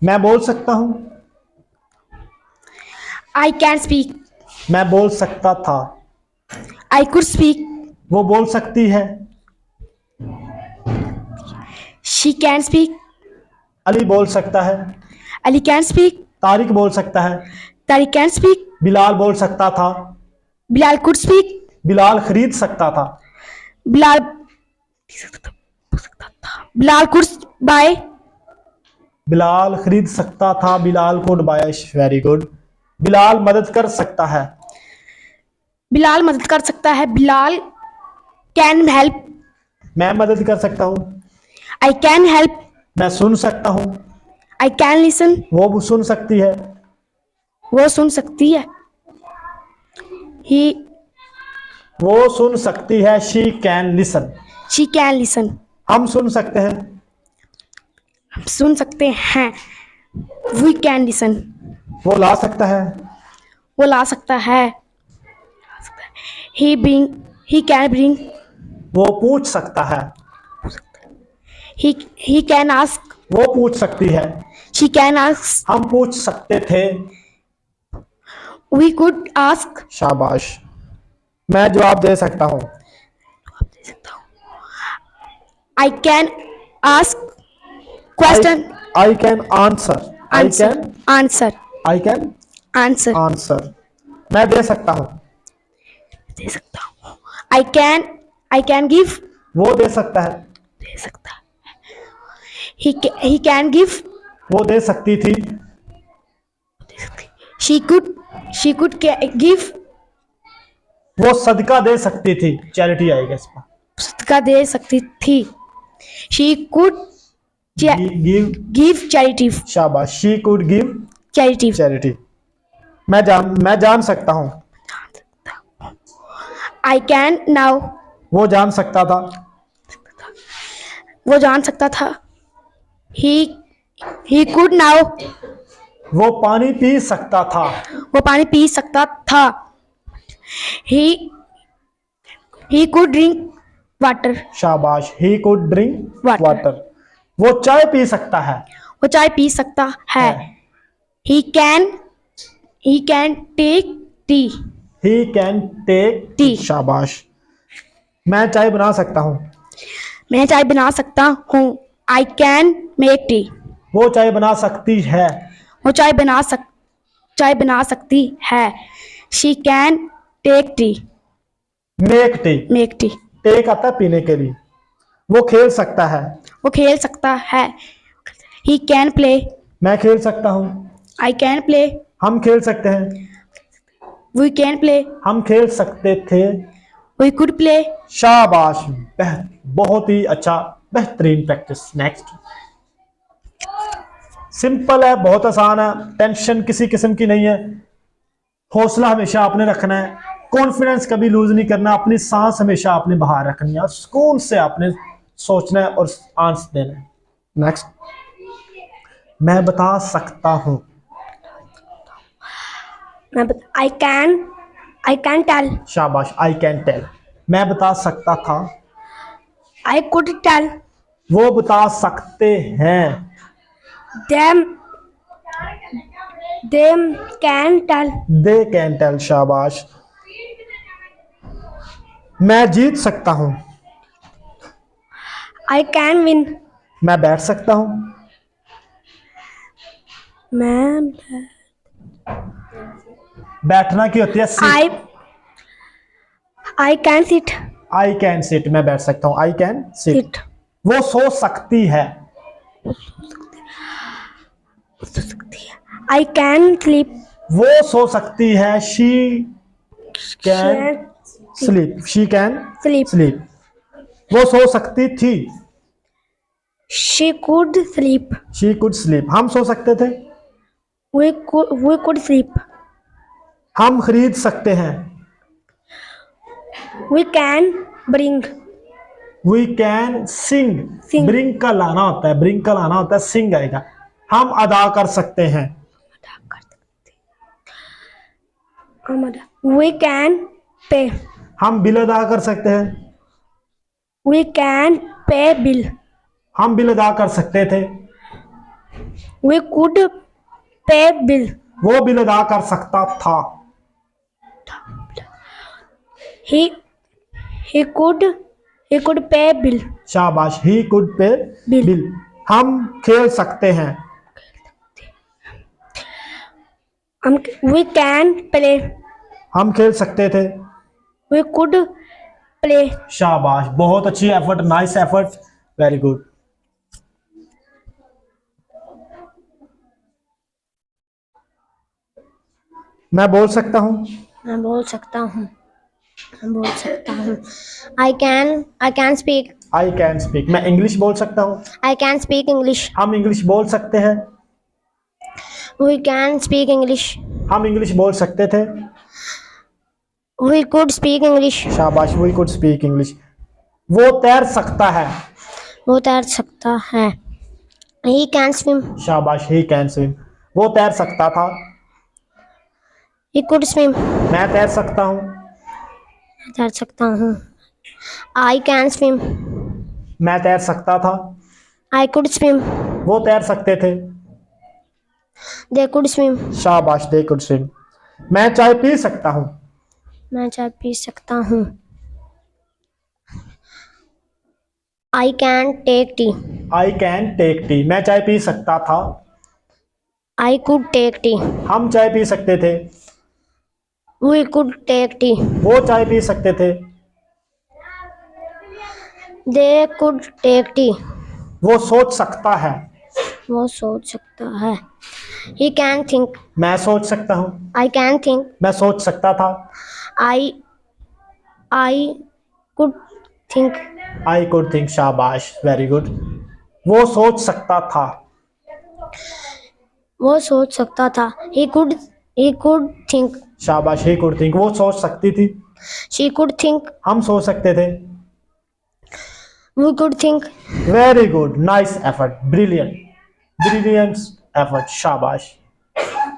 मैं बोल सकता हूँ। I can speak. मैं बोल सकता था। I could speak. वो बोल सकती है। She can speak. अली बोल सकता है। Ali can speak. तारिक बोल सकता है। Tariq can speak. बिलाल बोल सकता था। Bilal could speak. बिलाल खरीद सकता था। Bilal Bilal could buy. Bilal खरीद सकता था। Bilal could bye. Very good. Bilal मदद कर सकता है। बिलाल मदद कर सकता है। Bilal can help. मैं मदद कर सकता हूँ। I can help. मैं सुन सकता हूँ। I can listen. वो सुन सकती है। वो सुन सकती है। ही वो सुन सकती है। She can listen. She can listen. हम सुन सकते हैं। हम सुन सकते हैं। We can listen. वो ला सकता है। वो ला सकता है। He can bring. वो पूछ सकता है। He can ask. वो पूछ सकती है। She can ask. हम पूछ सकते थे। We could ask. शाबाश। मैं जवाब दे सकता हूँ। I can ask question. I can answer. I answer can answer I can answer answer. मैं दे सकता हूँ। दे सकता हूँ। I can give. वो दे सकता है। दे सकता है। He can give. वो दे सकती थी। She could give. वो सदका दे सकती थी। चैरिटी आएगा इसमें। सदका दे सकती थी। She could give. Give charity. शाबाश। She could give charity. Charity. मैं जान सकता हूँ। I can know. वो जान सकता था। वो जान सकता था। He could know. वो पानी पी सकता था। वो पानी पी सकता था। He could drink water. शाबाश। He could drink Water. Water. वो चाय पी सकता है। वो चाय पी सकता है। He can take tea. He can take tea. शाबाश। मैं चाय बना सकता हूँ। मैं चाय बना सकता हूँ। I can make tea. वो चाय बना सकती है। वो चाय बना सकती है। She can take tea. Make tea. Make tea. Take आता है पीने के लिए। वो खेल सकता है। वो खेल सकता है। He can play. मैं खेल सकता हूँ। I can play. हम खेल सकते हैं। We can play. हम खेल सकते थे। We could play. शाबाश। बहुत ही अच्छा। बेहतरीन प्रैक्टिस। नेक्स्ट। सिंपल है। बहुत आसान है। टेंशन किसी किस्म की नहीं है। हौसला हमेशा आपने रखना है। कॉन्फिडेंस कभी लूज नहीं करना। अपनी सांस हमेशा आपने बाहर रखनी है और सुकून से आपने सोचना है और आंसर देना है। नेक्स्ट। मैं बता सकता हूँ। I can tell. शाबाश। I can tell. मैं बता सकता था। I could tell. वो बता सकते हैं। Them can tell. They can tell. शाबाश। मैं जीत सकता हूँ। I can win. मैं बैठ सकता हूँ। मैं बैठना की होती है sit. I can sit. I can sit. मैं बैठ सकता हूँ। I can sit. वो सो सकती है। I can sleep. वो सो सकती है। She can sleep. She can sleep. Sleep. वो सो सकती थी। She could sleep. She could sleep. हम सो सकते थे। We could sleep. हम खरीद सकते हैं। We can bring. We can sing. Sing. Bring का लाना होता है। ब्रिंग का लाना होता है। सिंग आएगा। हम अदा कर सकते हैं। वी कैन पे। हम बिल अदा कर सकते हैं। We can pay bill. हम बिल अदा कर सकते थे। We could pay bill. वो बिल अदा कर सकता था। He could pay bill. शाबाश, he could pay Bill. Bill. हम खेल सकते हैं। We can play. हम खेल सकते थे। We could play. शाबाश, बहुत अच्छी effort, nice effort, very good. मैं बोल सकता हूँ। मैं बोल सकता हूँ। I can speak. I can speak. मैं इंग्लिश बोल सकता हूँ। I can speak English. हम इंग्लिश बोल सकते हैं। We can speak English. हम इंग्लिश बोल सकते थे। We could speak English. शाबाश, वी कुड स्पीक इंग्लिश। वो तैर सकता है। वो तैर सकता है। He can swim. शाबाश, ही कैन स्विम। वो तैर सकता था। He could swim. मैं तैर सकता हूँ। मैं तैर सकता हूँ। I can swim. मैं तैर सकता था। I could swim. वो तैर सकते थे। They could swim. शाबाश, दे कुड स्विम। मैं चाय पी सकता हूँ। मैं चाय पी सकता हूँ। I can take tea. I can take tea. मैं चाय पी सकता था। I could take tea. हम चाय पी सकते थे। We could take tea. वो चाय पी सकते थे। They could take tea. वो सोच सकता है। वो सोच सकता है। He can think. मैं सोच सकता हूँ। I can think. मैं सोच सकता था। I could think. I could think. शाबाश, वेरी गुड। वो सोच सकता था। वो सोच सकता था। He could think. शाबाश, ही कुड थिंक। वो सोच सकती थी। She could think. हम सोच सकते थे। We could think. Very good, nice effort, brilliant, brilliant effort, शाबाश।